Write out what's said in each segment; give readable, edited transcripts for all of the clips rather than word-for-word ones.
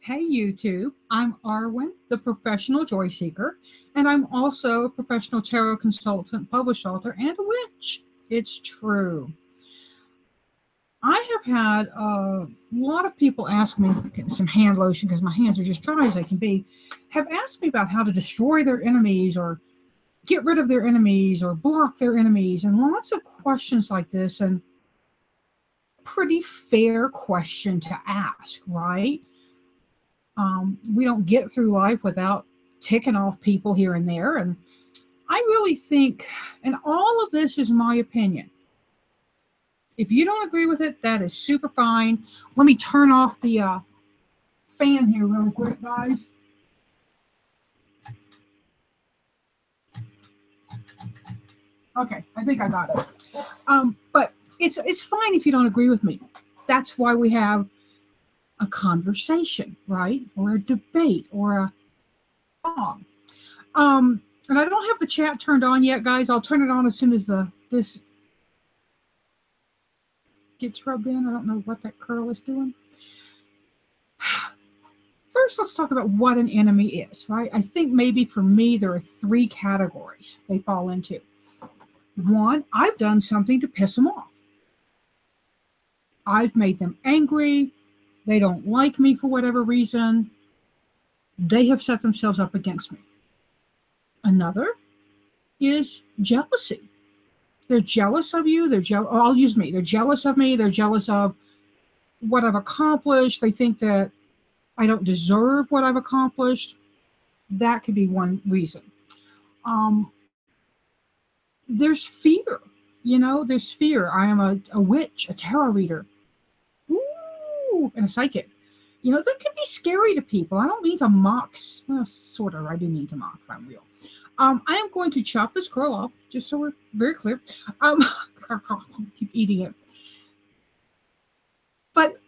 Hey YouTube, I'm Arwen, the professional joy seeker, and I'm also a professional tarot consultant, published author, and a witch. It's true. I have had a lot of people ask me, getting some hand lotion because my hands are just dry as they can be, have asked me about how to destroy their enemies or get rid of their enemies or block their enemies, and lots of questions like this, and pretty fair question to ask, right? We don't get through life without ticking off people here and there. And I really think, and all of this is my opinion. If you don't agree with it, that is super fine. Let me turn off the fan here real quick, guys. Okay, I think I got it. But it's fine if you don't agree with me. That's why we have a conversation, right? Or a debate or a song. And I don't have the chat turned on yet, guys. I'll turn it on as soon as this gets rubbed in. I don't know what that curl is doing. First, let's talk about what an enemy is, right? I think maybe for me, there are three categories they fall into. One, I've done something to piss them off. I've made them angry. They don't like me for whatever reason. They have set themselves up against me. Another is jealousy. They're jealous of you. I'll use me. They're jealous of me. They're jealous of what I've accomplished. They think that I don't deserve what I've accomplished. That could be one reason. There's fear. There's fear. I am a witch, a tarot reader. And a psychic. That can be scary to people. I don't mean to mock. Well, sort of. I do mean to mock if I'm real. I am going to chop this curl off, just so we're very clear. Keep eating it. But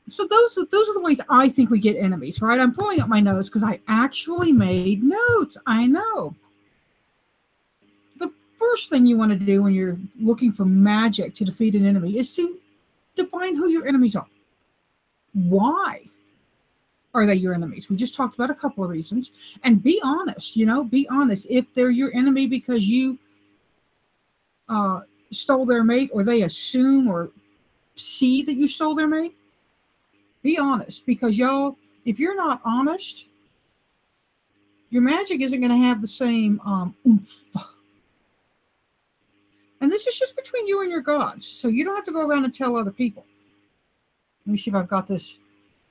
so those are the ways I think we get enemies, right? I'm pulling up my notes because I actually made notes. I know. The first thing you want to do when you're looking for magic to defeat an enemy is to define who your enemies are. Why are they your enemies? We just talked about a couple of reasons. And be honest, be honest. If they're your enemy because you stole their mate, or they assume or see that you stole their mate, be honest. Because y'all, if you're not honest, your magic isn't going to have the same oomph. And this is just between you and your gods. So you don't have to go around and tell other people. Let me see if I've got this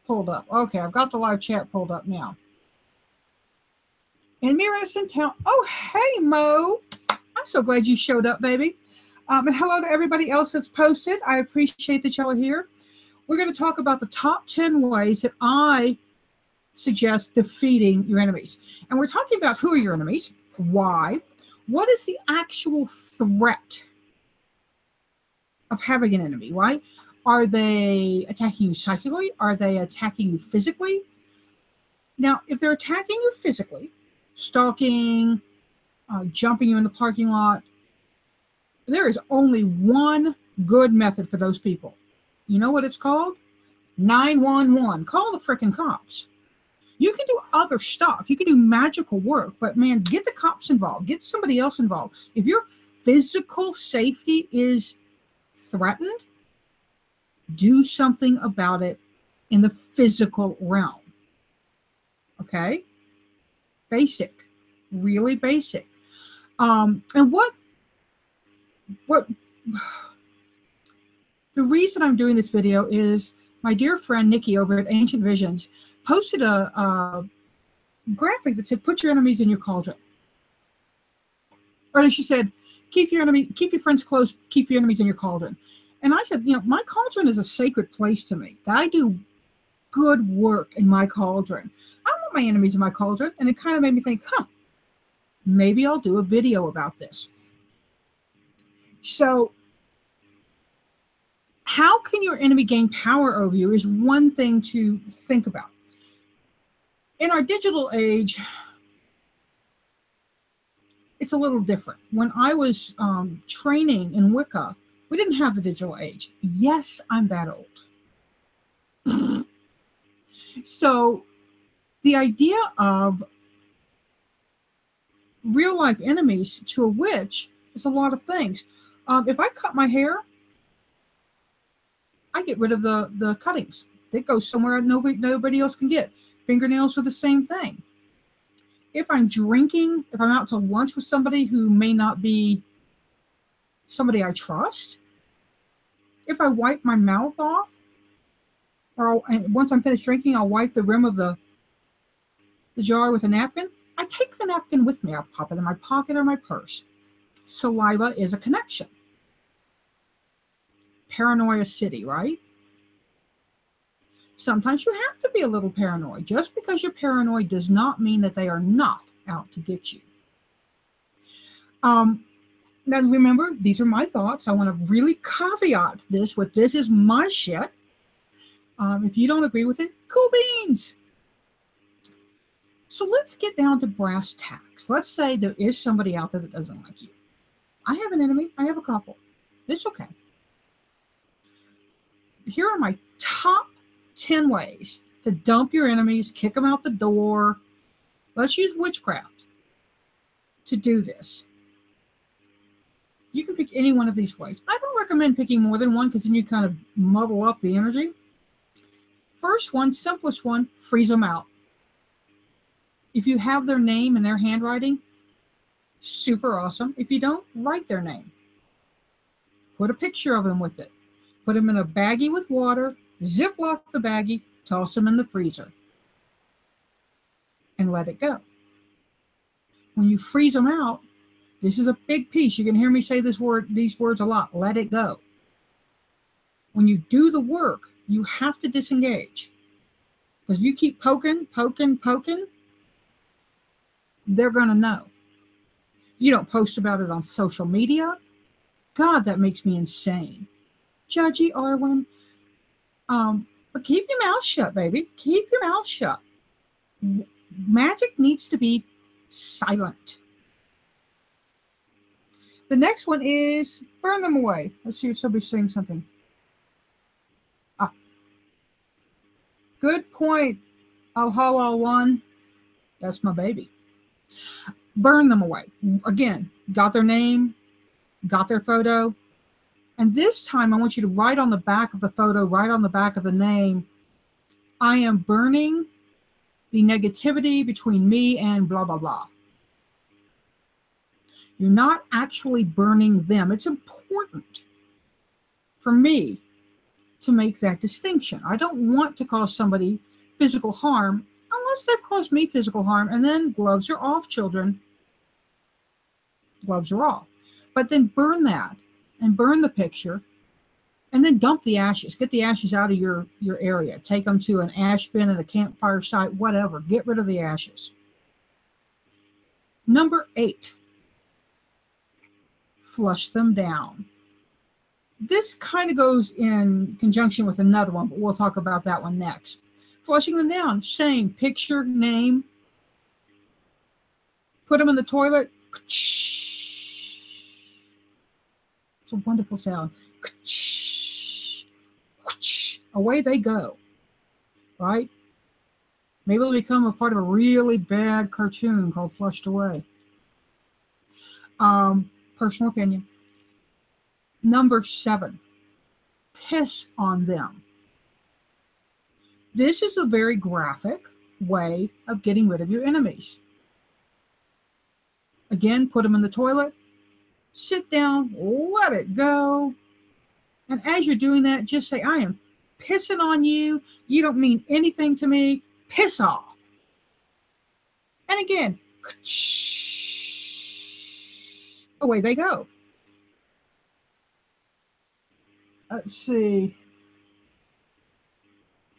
pulled up. Okay, I've got the live chat pulled up now. And Mira's in town. Oh, hey, Mo. I'm so glad you showed up, baby. And hello to everybody else that's posted. I appreciate that y'all are here. We're going to talk about the top 10 ways that I suggest defeating your enemies. And we're talking about who are your enemies, why, what is the actual threat of having an enemy, right? Are they attacking you psychically? Are they attacking you physically? Now, if they're attacking you physically, stalking, jumping you in the parking lot, there is only one good method for those people. You know what it's called? 911. Call the freaking cops. You can do other stuff. You can do magical work, but man, get the cops involved. Get somebody else involved. If your physical safety is threatened, do something about it in the physical realm. Okay? Basic. Really basic. And what the reason I'm doing this video is my dear friend Nikki over at Ancient Visions posted a graphic that said, put your enemies in your cauldron. Or she said, keep your friends close, keep your enemies in your cauldron. And I said, my cauldron is a sacred place to me. I do good work in my cauldron. I don't want my enemies in my cauldron. And it kind of made me think, maybe I'll do a video about this. So how can your enemy gain power over you is one thing to think about. In our digital age, it's a little different. When I was training in Wicca, we didn't have the digital age. Yes, I'm that old. So the idea of real life enemies to a witch is a lot of things. If I cut my hair, I get rid of the cuttings. It goes somewhere nobody else can get. Fingernails are the same thing. If I'm drinking, if I'm out to lunch with somebody who may not be somebody I trust, if I wipe my mouth off, and once I'm finished drinking, I'll wipe the rim of the jar with a napkin. I take the napkin with me. I'll pop it in my pocket or my purse. Saliva is a connection. Paranoia City, right? Sometimes you have to be a little paranoid. Just because you're paranoid does not mean that they are not out to get you. Now remember, these are my thoughts. I want to really caveat this with this is my shit. If you don't agree with it, cool beans. So let's get down to brass tacks. Let's say there is somebody out there that doesn't like you. I have an enemy. I have a couple. It's okay. Here are my top 10 ways to dump your enemies, kick them out the door. Let's use witchcraft to do this. You can pick any one of these ways. I don't recommend picking more than one because then you kind of muddle up the energy. First one, simplest one, freeze them out. If you have their name and their handwriting, super awesome. If you don't, write their name. Put a picture of them with it. Put them in a baggie with water, ziplock the baggie, toss them in the freezer, and let it go. When you freeze them out, this is a big piece. You can hear me say these words a lot. Let it go. When you do the work, you have to disengage. Because if you keep poking, they're going to know. You don't post about it on social media. God, that makes me insane. Judgy Arwen. But keep your mouth shut, baby. Keep your mouth shut. Magic needs to be silent. The next one is burn them away. Let's see if somebody's saying something. Good point. Al-One. That's my baby. Burn them away. Again, got their name, got their photo. And this time I want you to write on the back of the photo, write on the back of the name, I am burning the negativity between me and blah, blah, blah. You're not actually burning them. It's important for me to make that distinction. I don't want to cause somebody physical harm unless they've caused me physical harm. And then gloves are off, children. Gloves are off. But then burn that and burn the picture and then dump the ashes. Get the ashes out of your area. Take them to an ash bin at a campfire site, whatever. Get rid of the ashes. Number 8. Flush them down. This kind of goes in conjunction with another one, but we'll talk about that one next. Flushing them down. Same. Picture, name. Put them in the toilet. It's a wonderful sound. Away they go. Right? Maybe they'll become a part of a really bad cartoon called Flushed Away. Personal opinion. Number 7, piss on them. This is a very graphic way of getting rid of your enemies. Again, put them in the toilet, sit down, let it go. And as you're doing that, just say, I am pissing on you. You don't mean anything to me. Piss off. And again, away they go. Let's see.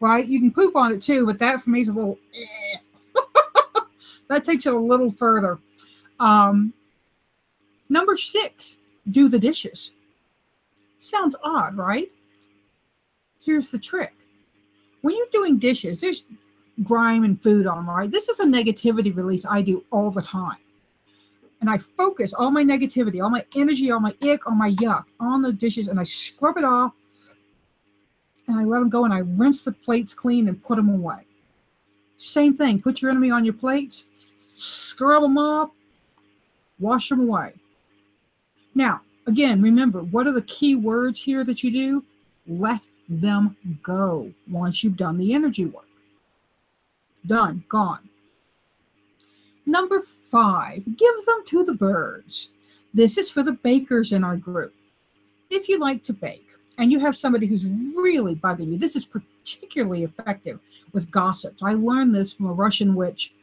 Right? You can poop on it too, but that for me is a little... that takes it a little further. Number 6, do the dishes. Sounds odd, right? Here's the trick. When you're doing dishes, there's grime and food on them, right? This is a negativity release I do all the time. And I focus all my negativity, all my energy, all my ick, all my yuck on the dishes, and I scrub it off, and I let them go, and I rinse the plates clean and put them away. Same thing. Put your enemy on your plate, scrub them off, wash them away. Now, again, remember, what are the key words here that you do? Let them go once you've done the energy work. Done. Gone. Number 5, give them to the birds. This is for the bakers in our group. If you like to bake and you have somebody who's really bugging you, this is particularly effective with gossips. I learned this from a Russian witch,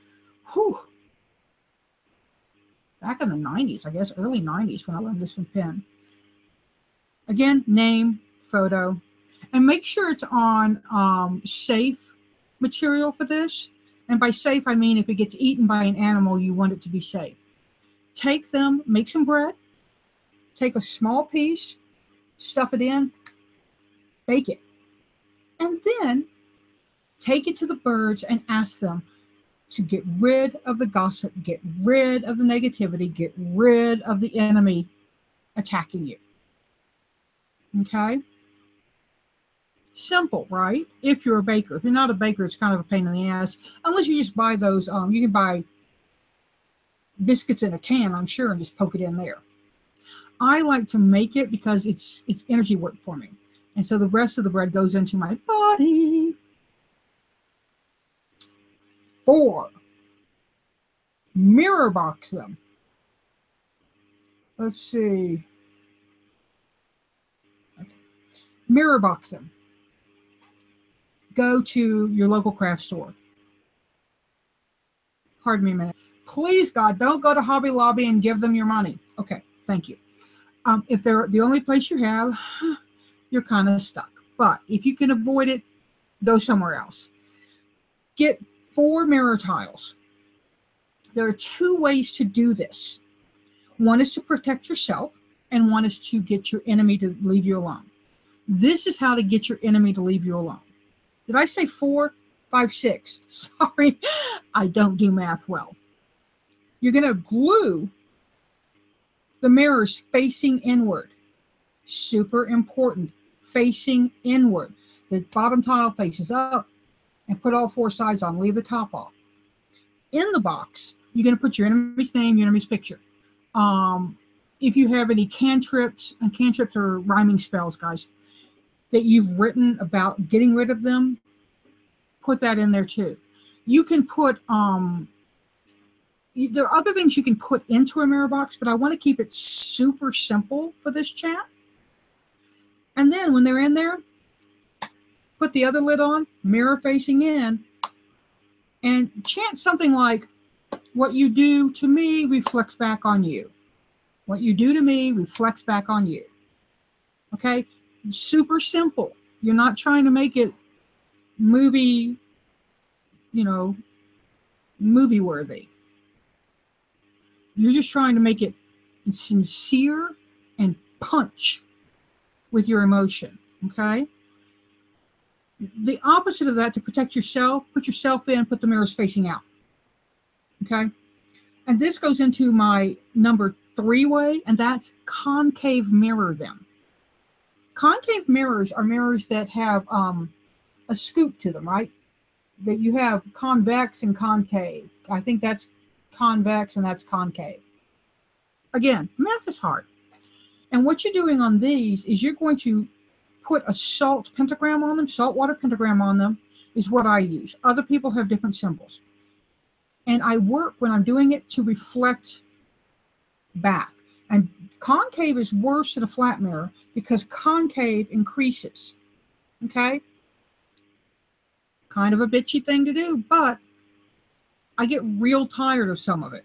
back in the 90s, I guess, early 90s when I learned this from Penn. Again, name, photo, and make sure it's on safe material for this. And by safe, I mean if it gets eaten by an animal, you want it to be safe. Take them, make some bread, take a small piece, stuff it in, bake it. And then take it to the birds and ask them to get rid of the gossip, get rid of the negativity, get rid of the enemy attacking you. Okay? Simple, right? If you're a baker. If you're not a baker, it's kind of a pain in the ass. Unless you just buy those, you can buy biscuits in a can, I'm sure, and just poke it in there. I like to make it because it's energy work for me. And so the rest of the bread goes into my body. 4, mirror box them. Let's see. Okay. Mirror box them. Go to your local craft store. Pardon me a minute. Please, God, don't go to Hobby Lobby and give them your money. Okay, thank you. If they're the only place you have, you're kind of stuck. But if you can avoid it, go somewhere else. Get 4 mirror tiles. There are 2 ways to do this. One is to protect yourself, and one is to get your enemy to leave you alone. This is how to get your enemy to leave you alone. Did I say 4, 5, 6? Sorry, I don't do math well. You're going to glue the mirrors facing inward. Super important. Facing inward. The bottom tile faces up, and put all 4 sides on. Leave the top off. In the box, you're going to put your enemy's name, your enemy's picture. If you have any cantrips, and cantrips are rhyming spells, guys, that you've written about getting rid of them, put that in there too. You can put, there are other things you can put into a mirror box, but I want to keep it super simple for this chat. And then when they're in there, put the other lid on, mirror facing in, and chant something like, what you do to me reflects back on you. What you do to me reflects back on you. Okay? Super simple. You're not trying to make it movie worthy. You're just trying to make it sincere and punch with your emotion. Okay? The opposite of that, to protect yourself, put yourself in, put the mirrors facing out. Okay? And this goes into my number 3 way, and that's concave mirror them. Concave mirrors are mirrors that have a scoop to them, right? That you have convex and concave. I think that's convex and that's concave. Again, math is hard. And what you're doing on these is you're going to put a salt pentagram on them, saltwater pentagram on them is what I use. Other people have different symbols. And I work when I'm doing it to reflect back. And concave is worse than a flat mirror because concave increases. Okay? Kind of a bitchy thing to do, but I get real tired of some of it.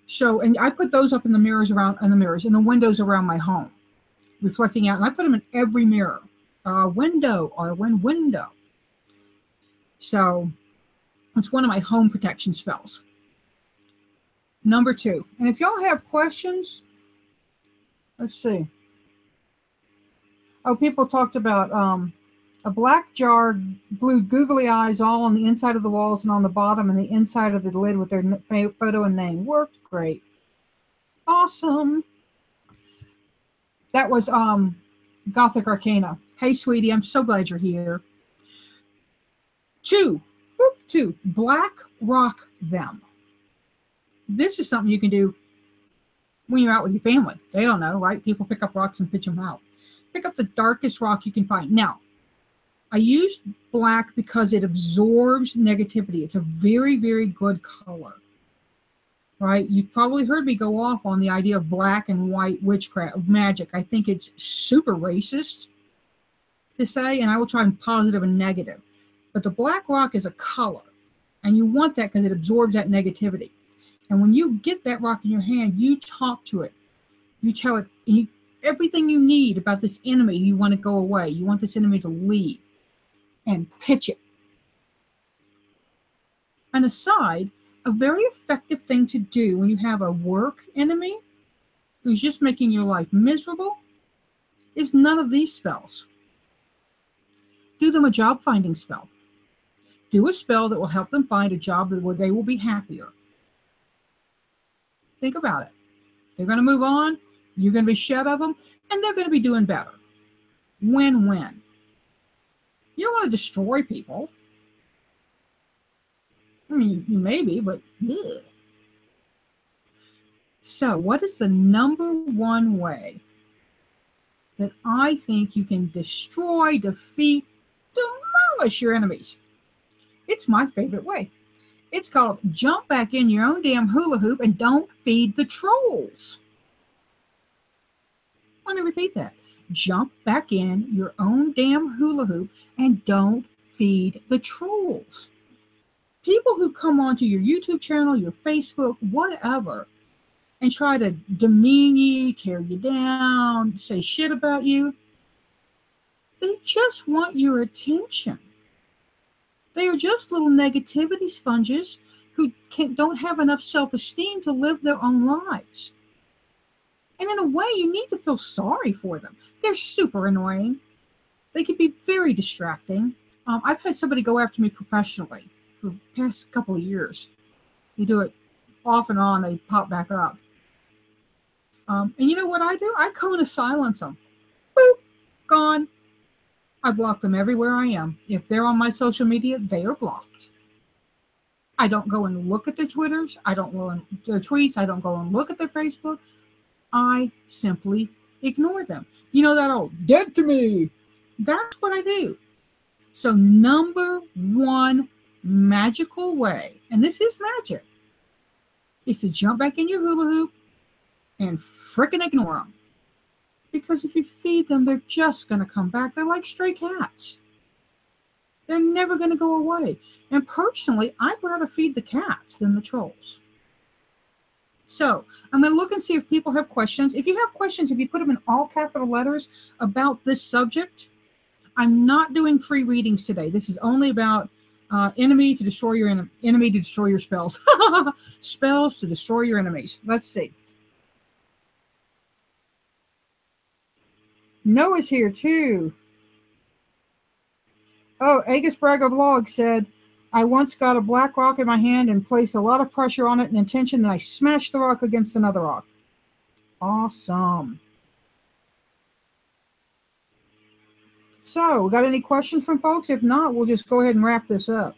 So, and I put those up in the mirrors in the windows around my home, reflecting out. And I put them in every mirror. Window, Arwen, window. So, it's one of my home protection spells. Number 2. And if y'all have questions, let's see. Oh, people talked about a black jar glued googly eyes all on the inside of the walls and on the bottom and the inside of the lid with their photo and name. Worked great. Awesome. That was Gothic Arcana. Hey, sweetie, I'm so glad you're here. 2. Whoop. 2, black rock them. This is something you can do when you're out with your family. They don't know, right? People pick up rocks and pitch them out. Pick up the darkest rock you can find. Now, I use black because it absorbs negativity. It's a very, very good color, right? You've probably heard me go off on the idea of black and white witchcraft, magic. I think it's super racist to say, and I will try positive and negative. But the black rock is a color, and you want that because it absorbs that negativity. And when you get that rock in your hand, you talk to it. You tell it everything you need about this enemy. You want to go away. You want this enemy to leave. And pitch it. An aside, a very effective thing to do when you have a work enemy who's just making your life miserable is none of these spells. Do them a job finding spell. Do a spell that will help them find a job where they will be happier. Think about it. They're going to move on, you're going to be shed of them, and they're going to be doing better. Win-win. You don't want to destroy people. I mean, you may be, but ugh. So, what is the number one way that I think you can destroy, defeat, demolish your enemies? It's my favorite way. It's called jump back in your own damn hula hoop and don't feed the trolls. I want to repeat that. Jump back in your own damn hula hoop and don't feed the trolls. People who come onto your YouTube channel, your Facebook, whatever, and try to demean you, tear you down, say shit about you, they just want your attention. They are just little negativity sponges who don't have enough self-esteem to live their own lives. And in a way, you need to feel sorry for them. They're super annoying. They can be very distracting. I've had somebody go after me professionally for the past couple of years. They do it off and on. They pop back up. And you know what I do? I cone of silence them. Boop, gone. I block them everywhere I am. If they're on my social media, they are blocked. I don't go and look at their Twitters. I don't go and their tweets. I don't go and look at their Facebook. I simply ignore them. You know that old, dead to me. That's what I do. So number one magical way, and this is magic, is to jump back in your hula hoop and frickin' ignore them. Because if you feed them, they're just going to come back. They're like stray cats. They're never going to go away. And personally, I'd rather feed the cats than the trolls. So I'm going to look and see if people have questions. If you have questions, if you put them in all capital letters about this subject, I'm not doing free readings today. This is only about enemy to destroy your enemy to destroy your spells. Spells to destroy your enemies. Let's see. Noah's here too. Oh, Agus Braga Vlog said, I once got a black rock in my hand and placed a lot of pressure on it and intention, and I smashed the rock against another rock. Awesome. So, we got any questions from folks? If not, we'll just go ahead and wrap this up.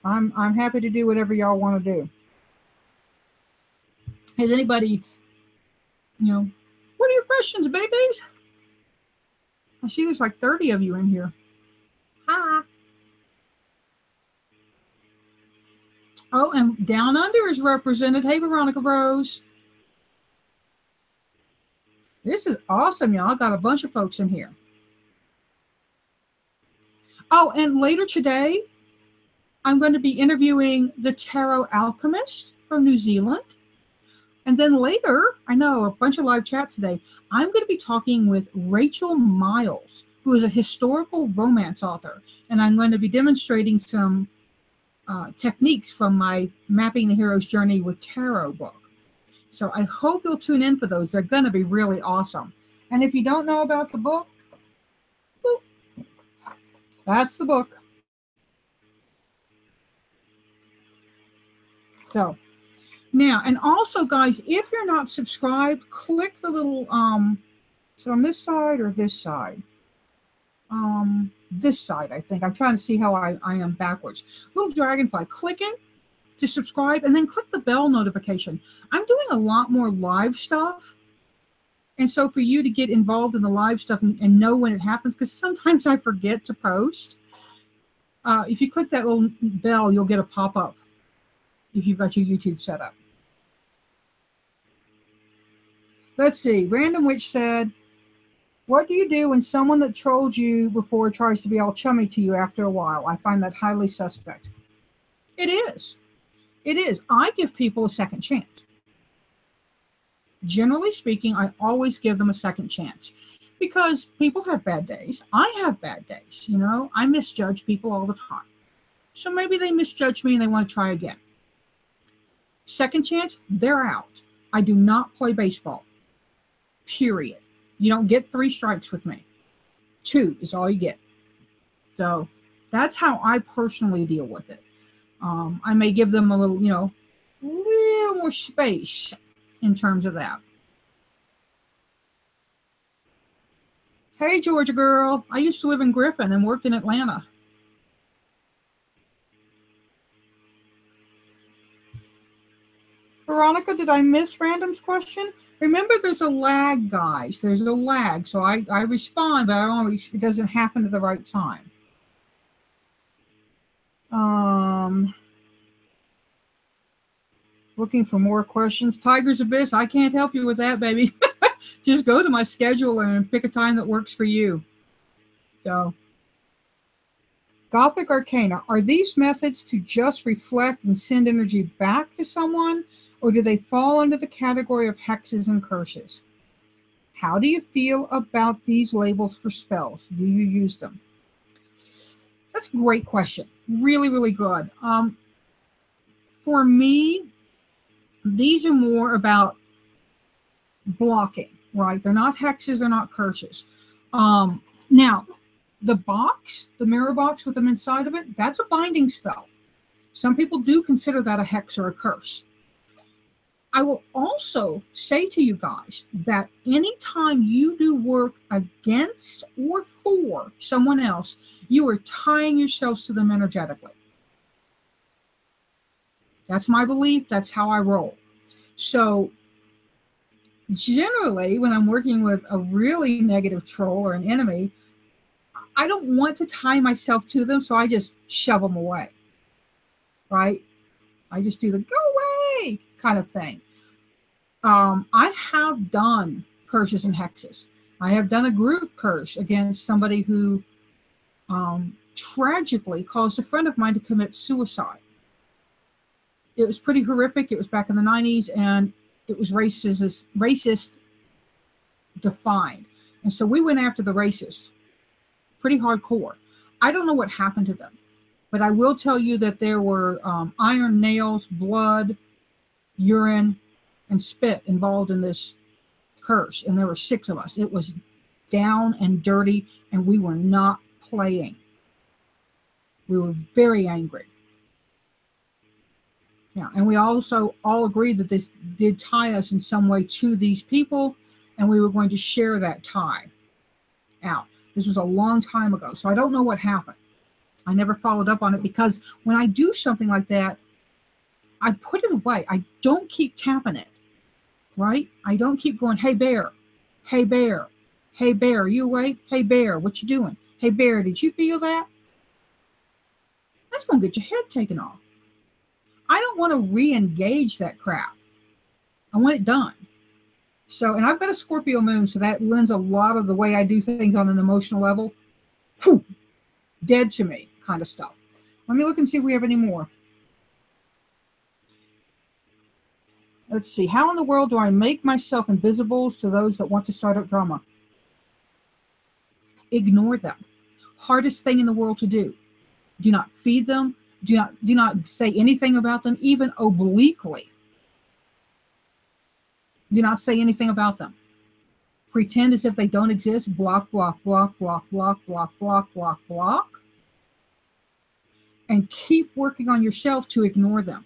I'm happy to do whatever y'all want to do. Has anybody, what are your questions, babies? I see there's like 30 of you in here. Hi. Oh, and Down Under is represented. Hey, Veronica Rose. This is awesome, y'all. Got a bunch of folks in here. Oh, and later today, I'm going to be interviewing the Tarot Alchemist from New Zealand. And then later, I know, a bunch of live chats today, I'm going to be talking with Rachel Miles, who is a historical romance author. And I'm going to be demonstrating some techniques from my Mapping the Hero's Journey with Tarot book. So I hope you'll tune in for those. They're going to be really awesome. And if you don't know about the book, boop, that's the book. So now, and also, guys, if you're not subscribed, click the little, so on this side or this side? this side, I think. I'm trying to see how I am backwards. Little dragonfly, click it to subscribe, and then click the bell notification. I'm doing a lot more live stuff. And so for you to get involved in the live stuff and know when it happens, because sometimes I forget to post, if you click that little bell, you'll get a pop-up if you've got your YouTube set up. Let's see. Random Witch said, what do you do when someone that trolled you before tries to be all chummy to you after a while? I find that highly suspect. It is. It is. I give people a second chance. Generally speaking, I always give them a second chance because people have bad days. I have bad days, you know. I misjudge people all the time. So maybe they misjudge me and they want to try again. Second chance, they're out. I do not play baseball. Period. You don't get 3 strikes with me. 2 is all you get. So that's how I personally deal with it. I may give them a little, you know, little more space in terms of that. Hey, Georgia girl. I used to live in Griffin and worked in Atlanta. Veronica, did I miss Random's question? Remember, there's a lag, guys. There's a lag. So I respond, but it doesn't happen at the right time. Looking for more questions. Tiger's Abyss, I can't help you with that, baby. Just go to my schedule and pick a time that works for you. So, Gothic Arcana, are these methods to just reflect and send energy back to someone, or do they fall under the category of hexes and curses? How do you feel about these labels for spells? Do you use them? That's a great question. Really, really good. For me, these are more about blocking, right? They're not hexes, they're not curses. Now, the box, the mirror box with them inside of it, that's a binding spell. Some people do consider that a hex or a curse. I will also say to you guys that anytime you do work against or for someone else, you are tying yourselves to them energetically. That's my belief. That's how I roll. So generally, when I'm working with a really negative troll or an enemy, I don't want to tie myself to them, so I just shove them away, right? I just do the go away kind of thing. I have done curses and hexes. I have done a group curse against somebody who tragically caused a friend of mine to commit suicide. It was pretty horrific. It was back in the 90s, and it was racist defined. And so we went after the racists pretty hardcore. I don't know what happened to them, but I will tell you that there were iron nails, blood, urine, and spit involved in this curse. And there were 6 of us. It was down and dirty, and we were not playing. We were very angry. Yeah, and we also all agreed that this did tie us in some way to these people, and we were going to share that tie out. This was a long time ago, so I don't know what happened. I never followed up on it because when I do something like that, I put it away. I don't keep tapping it, right? I don't keep going, hey, bear, hey, bear, hey, bear, you awake? Hey, bear, what you doing? Hey, bear, did you feel that? That's going to get your head taken off. I don't want to re-engage that crap. I want it done. So, and I've got a Scorpio moon, so that lends a lot of the way I do things on an emotional level. Whew, dead to me kind of stuff. Let me look and see if we have any more. Let's see. How in the world do I make myself invisible to those that want to start up drama? Ignore them. Hardest thing in the world to do. Do not feed them. Do not say anything about them, even obliquely. Do not say anything about them. Pretend as if they don't exist. Block, block, block, block, block, block, block, block, block. And keep working on yourself to ignore them.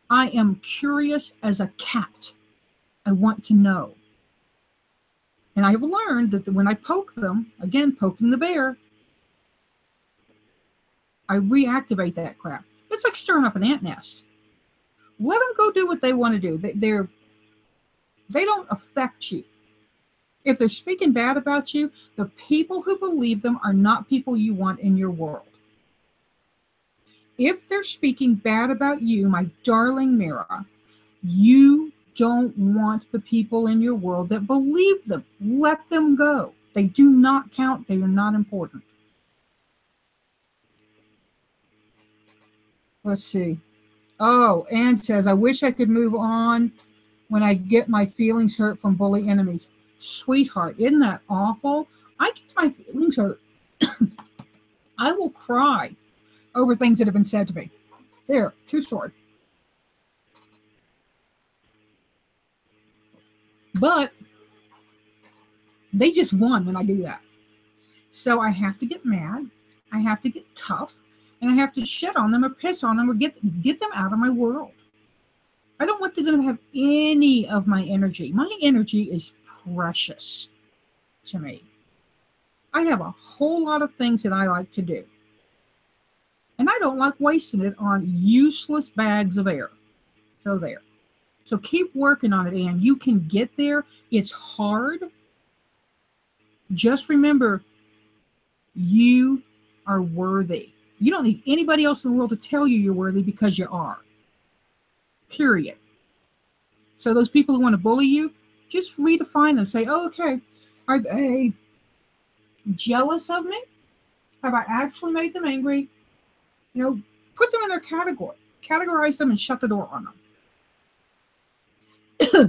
I am curious as a cat. I want to know. And I have learned that when I poke them, again, poking the bear, I reactivate that crap. It's like stirring up an ant nest. Let them go do what they want to do. They don't affect you. If they're speaking bad about you, the people who believe them are not people you want in your world. If they're speaking bad about you, my darling Mira, you don't want the people in your world that believe them. Let them go. They do not count. They are not important. Let's see. Oh, Anne says, I wish I could move on when I get my feelings hurt from bully enemies. Sweetheart, isn't that awful? I get my feelings hurt. I will cry over things that have been said to me. There, true story. But they just won when I do that. So I have to get mad. I have to get tough. And I have to shit on them or piss on them or get them out of my world. I don't want them to have any of my energy. My energy is precious to me. I have a whole lot of things that I like to do. And I don't like wasting it on useless bags of air. So there. So keep working on it, Ann. You can get there. It's hard. Just remember, you are worthy. You don't need anybody else in the world to tell you you're worthy because you are. Period. So those people who want to bully you, just redefine them. Say, oh, okay, are they jealous of me? Have I actually made them angry? You know, put them in their category. Categorize them and shut the door on them.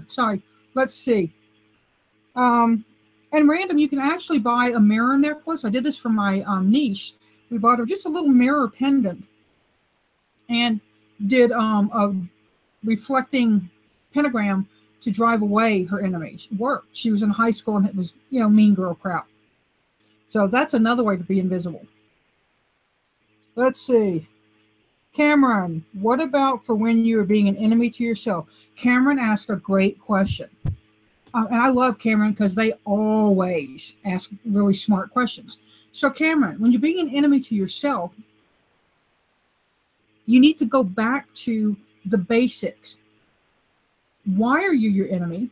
Sorry. Let's see. And random, you can actually buy a mirror necklace. I did this for my niece. We bought her just a little mirror pendant and did a reflecting pentagram to drive away her enemies. It worked. She was in high school and it was, mean girl crap. So that's another way to be invisible. Let's see. Cameron, what about for when you are being an enemy to yourself? Cameron asked a great question. And I love Cameron because they always ask really smart questions. So Cameron, when you're being an enemy to yourself, you need to go back to the basics. Why are you your enemy?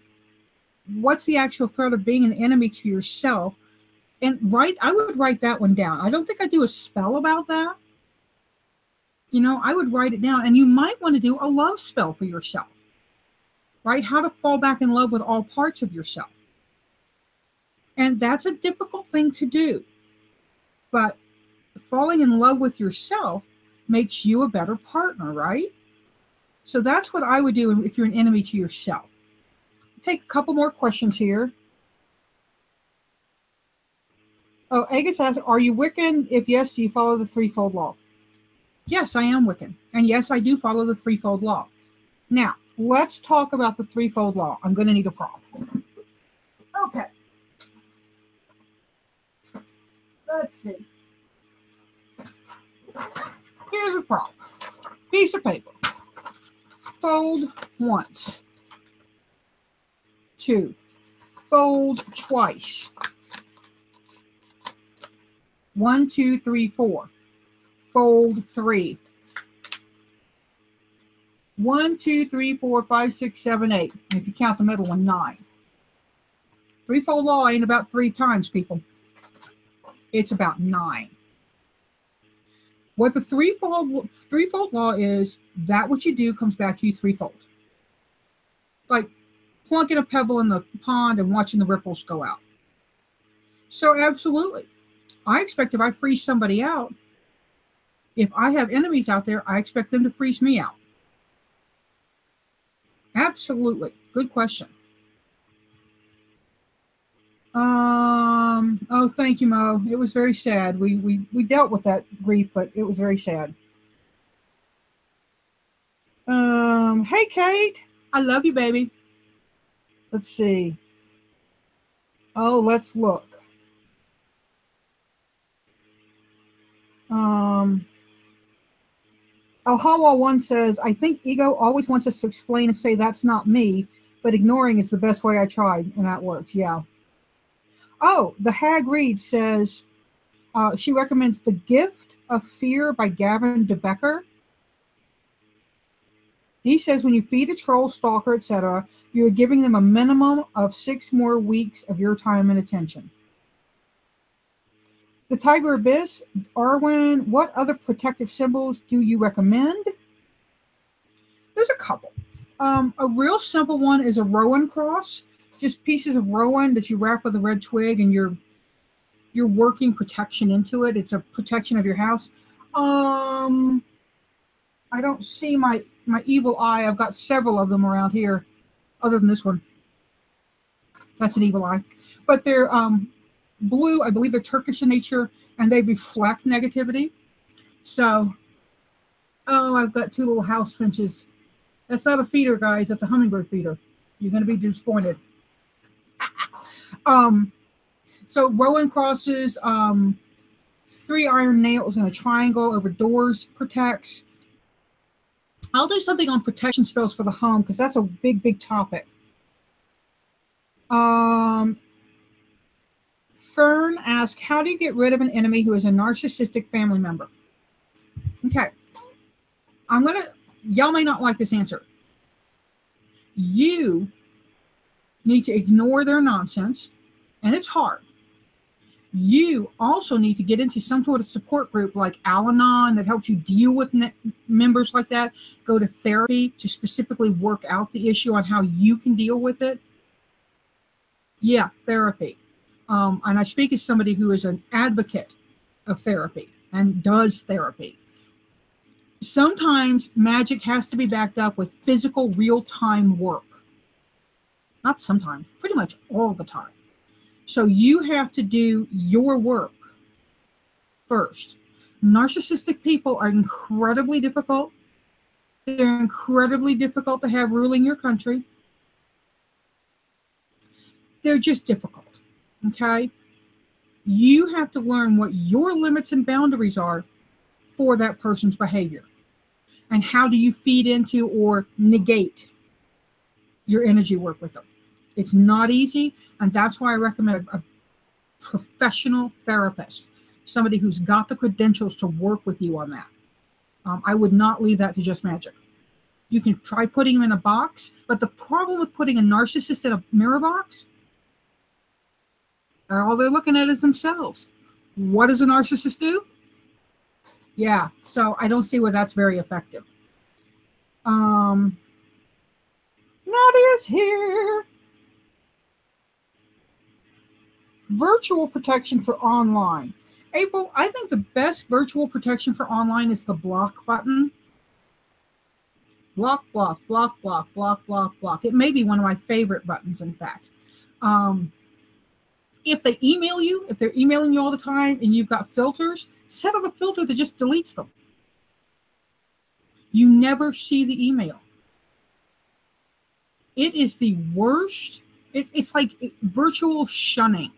What's the actual threat of being an enemy to yourself? And I would write that one down. I don't think I do a spell about that. I would write it down. And you might want to do a love spell for yourself. Right? How to fall back in love with all parts of yourself. And that's a difficult thing to do. But falling in love with yourself makes you a better partner, right? So that's what I would do if you're an enemy to yourself. Take a couple more questions here. Oh, Agus asks, are you Wiccan? If yes, do you follow the Threefold Law? Yes, I am Wiccan. And yes, I do follow the Threefold Law. Now, let's talk about the Threefold Law. I'm going to need a prop. Okay. Let's see. Here's a prop. Piece of paper. Fold once. 2. Fold twice. 1, 2, 3, 4. Fold 3. 1, 2, 3, 4, 5, 6, 7, 8. And if you count the middle one, 9. Threefold Law ain't about 3 times, people. It's about 9. What the threefold law is, that what you do comes back to you threefold. Like plunking a pebble in the pond and watching the ripples go out. So absolutely. I expect if I freeze somebody out, if I have enemies out there, I expect them to freeze me out. Absolutely. Good question. Oh, thank you, Mo. It was very sad. We dealt with that grief, but it was very sad. Hey, Kate. I love you, baby. Let's see. Oh, let's look. Alhawa1 says, I think ego always wants us to explain and say that's not me, but ignoring is the best way I tried, and that works. Yeah. Oh, the Hag Reed says, She recommends The Gift of Fear by Gavin de Becker. He says when you feed a troll, stalker, etc., you are giving them a minimum of 6 more weeks of your time and attention. The Tiger Abyss, Arwen, what other protective symbols do you recommend? There's a couple. A real simple one is a rowan cross, just pieces of rowan that you wrap with a red twig, and you're working protection into it. It's a protection of your house. I don't see my evil eye. I've got several of them around here, other than this one. That's an evil eye. But they're blue. I believe they're Turkish in nature, and they reflect negativity. So, I've got 2 little house finches. That's not a feeder, guys. That's a hummingbird feeder. You're going to be disappointed. So rowan crosses, 3 iron nails and a triangle over doors protects. I'll do something on protection spells for the home because that's a big, big topic. Fern asks, how do you get rid of an enemy who is a narcissistic family member? Okay. Y'all may not like this answer. You need to ignore their nonsense, and it's hard. You also need to get into some sort of support group like Al-Anon that helps you deal with members like that. Go to therapy to specifically work out the issue on how you can deal with it. Yeah, therapy. And I speak as somebody who is an advocate of therapy and does therapy. Sometimes magic has to be backed up with physical, real-time work. Not sometimes, pretty much all the time. So you have to do your work first. Narcissistic people are incredibly difficult. They're incredibly difficult to have ruling your country. They're just difficult, okay? You have to learn what your limits and boundaries are for that person's behavior. And how do you feed into or negate your energy work with them? It's not easy, and that's why I recommend a professional therapist, somebody who's got the credentials to work with you on that. I would not leave that to just magic. You can try putting them in a box, but the problem with putting a narcissist in a mirror box, all they're looking at is themselves. What does a narcissist do? Yeah, so I don't see where that's very effective. Nadia's here. Virtual protection for online. April, I think the best virtual protection for online is the block button. Block, block, block, block, block, block, block. It may be one of my favorite buttons, in fact. If they email you, if they're emailing you all the time and you've got filters, set up a filter that just deletes them. You never see the email. It is the worst. It's like virtual shunning,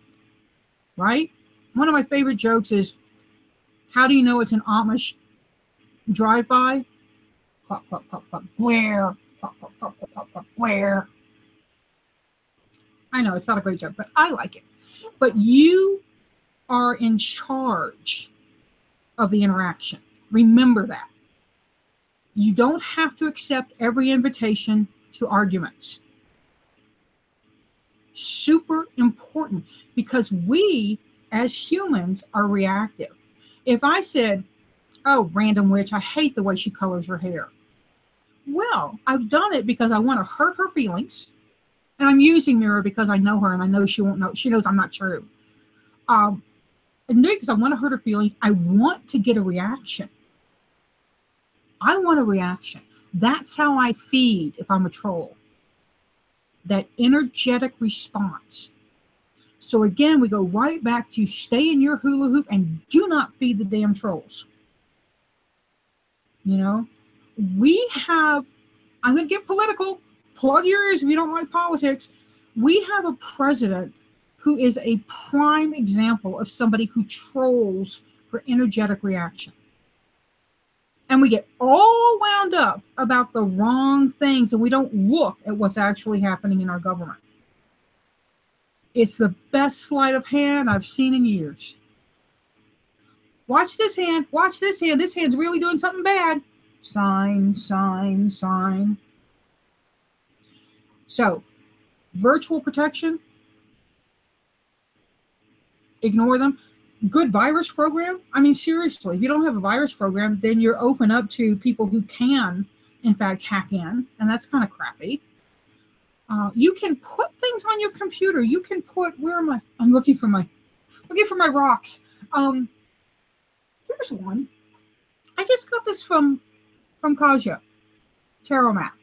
right? One of my favorite jokes is, how do you know it's an Amish drive-by? Plop, plop, plop, plop, glare. Plop, plop, plop, plop, plop, plop, glare. I know it's not a great joke, but I like it. But you are in charge of the interaction. Remember that. You don't have to accept every invitation to arguments. Super important, because we as humans are reactive. If I said, oh, random witch, I hate the way she colors her hair. Well, I've done it because I want to hurt her feelings. And I'm using Mirror because I know her and I know she won't know. She knows I'm not true. And because I want to hurt her feelings, I want to get a reaction. I want a reaction. That's how I feed if I'm a troll. That energetic response. So again, we go right back to stay in your hula hoop and do not feed the damn trolls. You know, we have, I'm going to get political. Plug your ears if you don't like politics. We have a president who is a prime example of somebody who trolls for energetic reaction. And we get all wound up about the wrong things and we don't look at what's actually happening in our government. It's the best sleight of hand I've seen in years. Watch this hand. Watch this hand. This hand's really doing something bad. Sign, sign, sign. So, virtual protection, ignore them. Good virus program. I mean, seriously, if you don't have a virus program, then you're open up to people who can, in fact, hack in, and that's kind of crappy. You can put things on your computer. You can put, where am I? I'm looking for my rocks. Here's one. I just got this from Kaja, Tarot Map,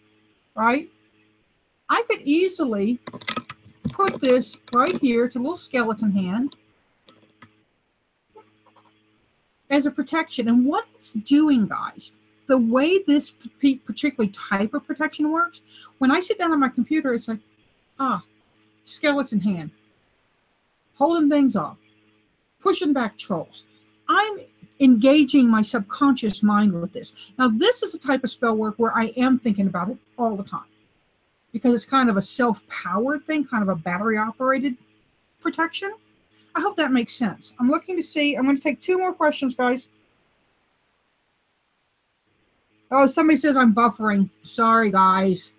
right? I could easily put this right here. It's a little skeleton hand as a protection. And what it's doing, guys, the way this particular type of protection works, when I sit down on my computer, it's like, skeleton hand, holding things off, pushing back trolls. I'm engaging my subconscious mind with this. Now, this is a type of spell work where I am thinking about it all the time, because it's kind of a self-powered thing, kind of a battery-operated protection. I hope that makes sense. I'm looking to see. I'm going to take 2 more questions, guys. Oh, somebody says I'm buffering. Sorry, guys.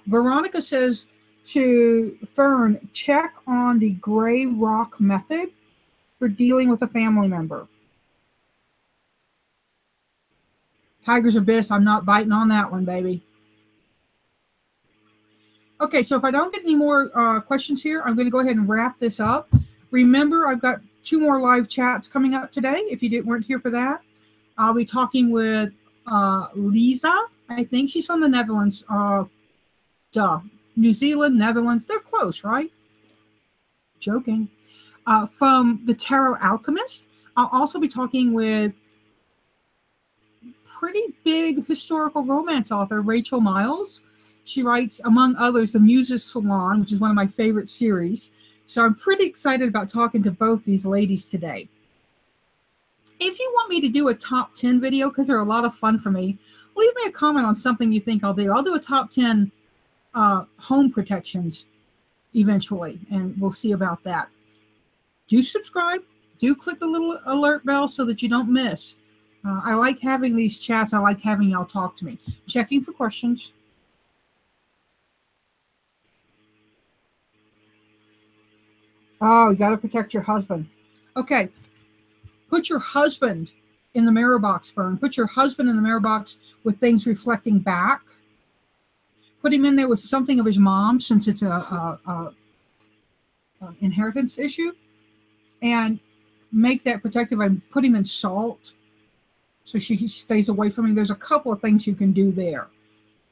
Veronica says to Fern, check on the gray rock method for dealing with a family member. Tiger's Abyss, I'm not biting on that one, baby. Okay, so if I don't get any more questions here, I'm going to go ahead and wrap this up. Remember, I've got 2 more live chats coming up today. If you weren't here for that, I'll be talking with Lisa. I think she's from the Netherlands. New Zealand, Netherlands. They're close, right? Joking. From the Tarot Alchemist. I'll also be talking with pretty big historical romance author, Rachel Miles. She writes, among others, The Muses Salon, which is one of my favorite series. So I'm pretty excited about talking to both these ladies today. If you want me to do a top 10 video, because they're a lot of fun for me, leave me a comment on something you think I'll do. I'll do a top 10 home protections eventually, and we'll see about that. Do subscribe. Do click the little alert bell so that you don't miss. I like having these chats. I like having y'all talk to me. Checking for questions. Oh, you got to protect your husband. Okay. Put your husband in the mirror box, Fern. Put your husband in the mirror box with things reflecting back. Put him in there with something of his mom, since it's a inheritance issue. And make that protective and put him in salt so she stays away from him. There's a couple of things you can do there.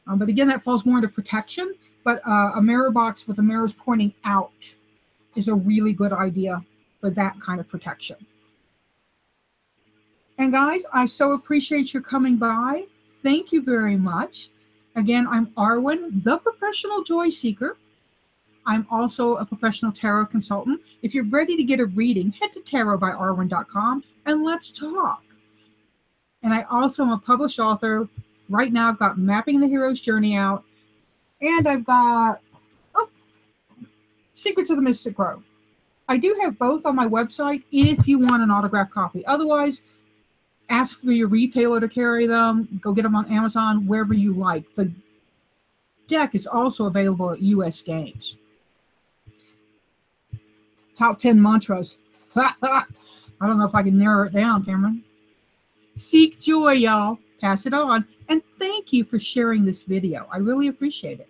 But again, that falls more into protection. But a mirror box with the mirrors pointing out is a really good idea for that kind of protection. And guys, I so appreciate your coming by. Thank you very much. Again, I'm Arwen, the professional joy seeker. I'm also a professional tarot consultant. If you're ready to get a reading, head to tarotbyarwen.com and let's talk. And I also am a published author. Right now, I've got Mapping the Hero's Journey out, and I've got Secrets of the Mystic Grove. I do have both on my website if you want an autographed copy. Otherwise, ask for your retailer to carry them. Go get them on Amazon, wherever you like. The deck is also available at US Games. Top 10 mantras. I don't know if I can narrow it down, Cameron. Seek joy, y'all. Pass it on. And thank you for sharing this video. I really appreciate it.